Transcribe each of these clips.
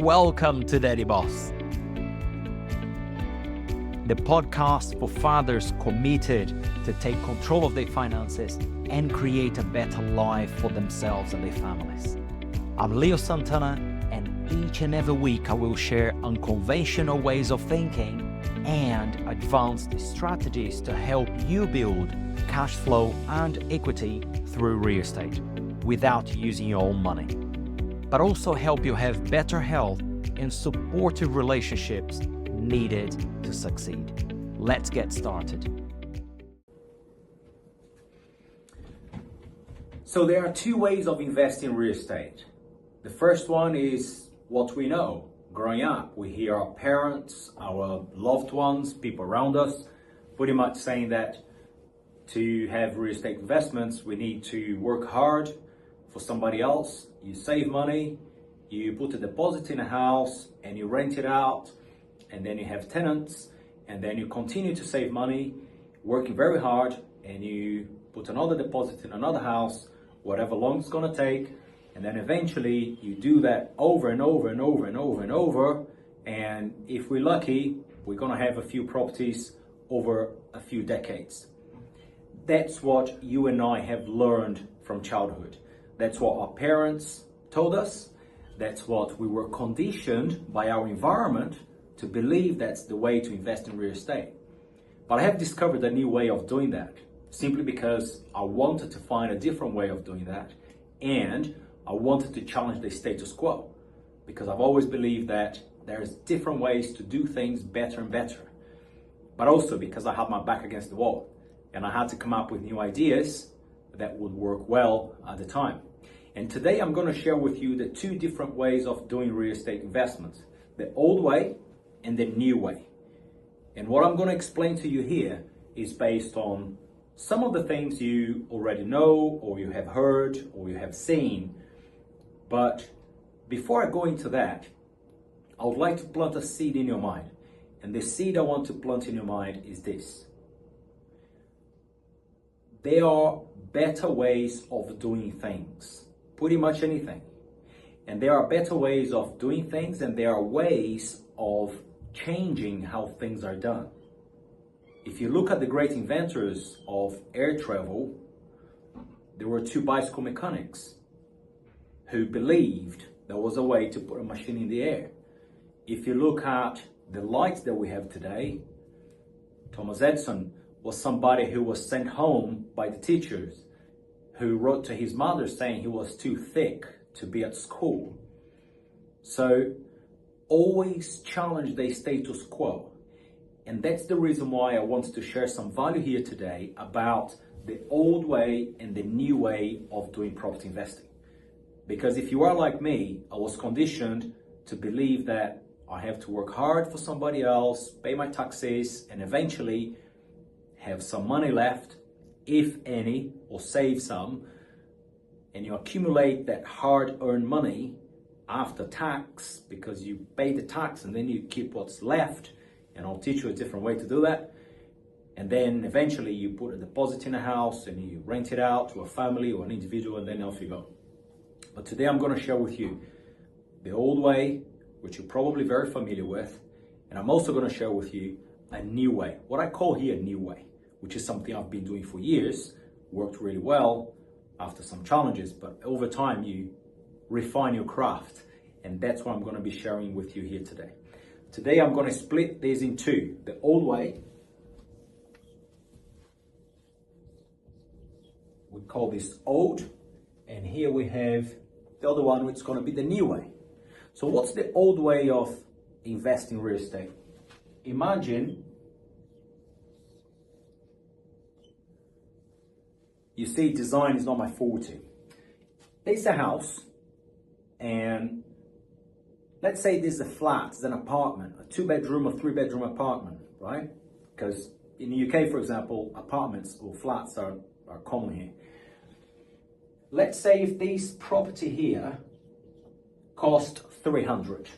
Welcome to Daddy Boss, the podcast for fathers committed to take control of their finances and create a better life for themselves and their families. I'm Santana, and each and every week I will share unconventional ways of thinking and advanced strategies to help you build cash flow and equity through real estate without using your own money, but also help you have better health and supportive relationships needed to succeed. Let's get started. So there are two ways of investing in real estate. The first one is what we know. Growing up, we hear our parents, our loved ones, people around us, pretty much saying that to have real estate investments, we need to work hard for somebody else. You save money, you put a deposit in a house and you rent it out, and then you have tenants, and then you continue to save money, working very hard, and you put another deposit in another house, whatever long it's gonna take, and then eventually you do that over and over and over and over and over, and if we're lucky, we're gonna have a few properties over a few decades. That's what you and I have learned from childhood. That's what our parents told us. That's what we were conditioned by our environment to believe that's the way to invest in real estate. But I have discovered a new way of doing that, simply because I wanted to find a different way of doing that, and I wanted to challenge the status quo, because I've always believed that there's different ways to do things better and better. But also because I had my back against the wall and I had to come up with new ideas that would work well at the time. And today I'm going to share with you the two different ways of doing real estate investments, the old way and the new way. And what I'm going to explain to you here is based on some of the things you already know, or you have heard, or you have seen. But before I go into that, I would like to plant a seed in your mind. And the seed I want to plant in your mind is this. There are better ways of doing things, pretty much anything. And there are better ways of doing things, and there are ways of changing how things are done. If you look at the great inventors of air travel, there were two bicycle mechanics who believed there was a way to put a machine in the air. If you look at the lights that we have today, Thomas Edison was somebody who was sent home by the teachers, who wrote to his mother saying he was too thick to be at school. So always challenge the status quo. And that's the reason why I want to share some value here today about the old way and the new way of doing property investing. Because if you are like me, I was conditioned to believe that I have to work hard for somebody else, pay my taxes, and eventually have some money left, if any, or save some, and you accumulate that hard-earned money after tax, because you pay the tax and then you keep what's left, and I'll teach you a different way to do that. And then eventually you put a deposit in a house and you rent it out to a family or an individual, and then off you go. But today I'm going to share with you the old way, which you're probably very familiar with, and I'm also going to share with you a new way, what I call here a new way, which is something I've been doing for years, worked really well after some challenges, but over time you refine your craft, and that's what I'm going to be sharing with you here today. Today I'm going to split this in two, the old way, we call this old, and here we have the other one, which is going to be the new way. So what's the old way of investing in real estate? Imagine you see, design is not my forte. There's a house, and let's say there's a flat, it's an apartment, a 2-bedroom or 3-bedroom apartment, right? Because in the UK, for example, apartments or flats are common here. Let's say if this property here cost 300.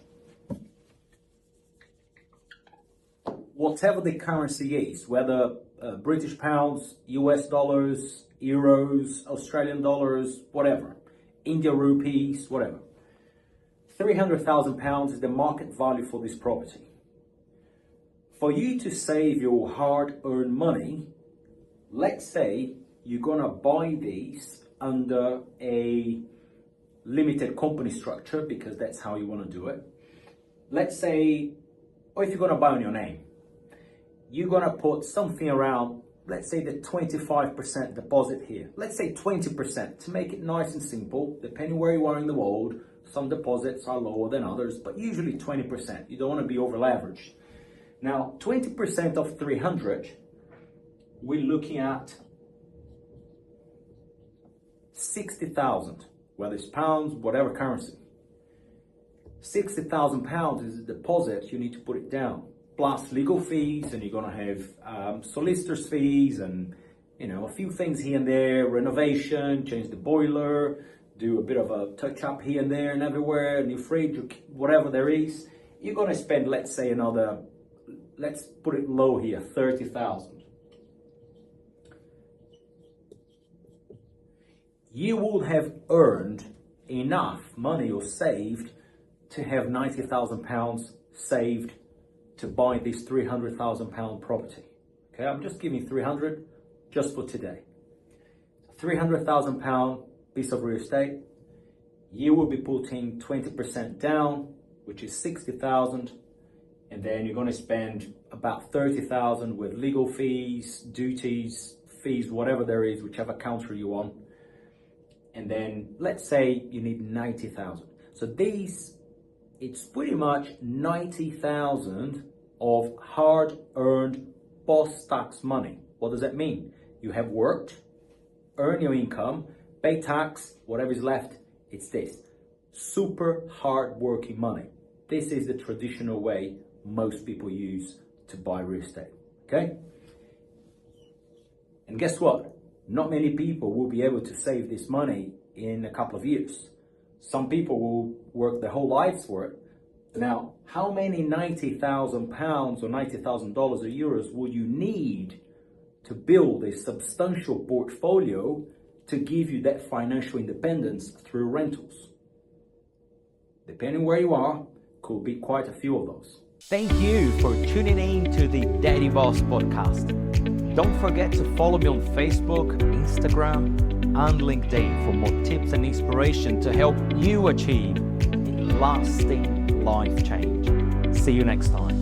Whatever the currency is, whether British pounds, US dollars, euros, Australian dollars, whatever, India rupees, whatever. £300,000 is the market value for this property. For you to save your hard-earned money, let's say you're gonna buy these under a limited company structure because that's how you want to do it. Let's say, or if you're gonna buy on your name, you're gonna put something around, let's say the 25% deposit here. Let's say 20% to make it nice and simple, depending where you are in the world. Some deposits are lower than others, but usually 20%. You don't want to be over leveraged. Now, 20% of 300, we're looking at 60,000, whether it's pounds, whatever currency. 60,000 pounds is a deposit, you need to put it down, plus legal fees, and you're gonna have solicitor's fees and a few things here and there, renovation, change the boiler, do a bit of a touch up here and there and everywhere, new fridge, whatever there is. You're gonna spend, let's say let's put it low here, 30,000. You would have earned enough money or saved to have £90,000 saved to buy this £300,000 property. Okay, I'm just giving 300 just for today. £300,000 piece of real estate. You will be putting 20% down, which is 60,000, and then you're going to spend about 30,000 with legal fees, duties, fees, whatever there is, whichever country you want. And then let's say you need 90,000. So it's pretty much 90,000 of hard-earned post-tax money. What does that mean? You have worked, earn your income, pay tax, whatever is left, it's this. Super hard-working money. This is the traditional way most people use to buy real estate, okay? And guess what? Not many people will be able to save this money in a couple of years. Some people will work their whole lives for it. Now, how many £90,000 or $90,000 or euros will you need to build a substantial portfolio to give you that financial independence through rentals? Depending where you are, could be quite a few of those. Thank you for tuning in to the Daddy Boss podcast. Don't forget to follow me on Facebook, Instagram, and LinkedIn for more tips and inspiration to help you achieve a lasting life change. See you next time.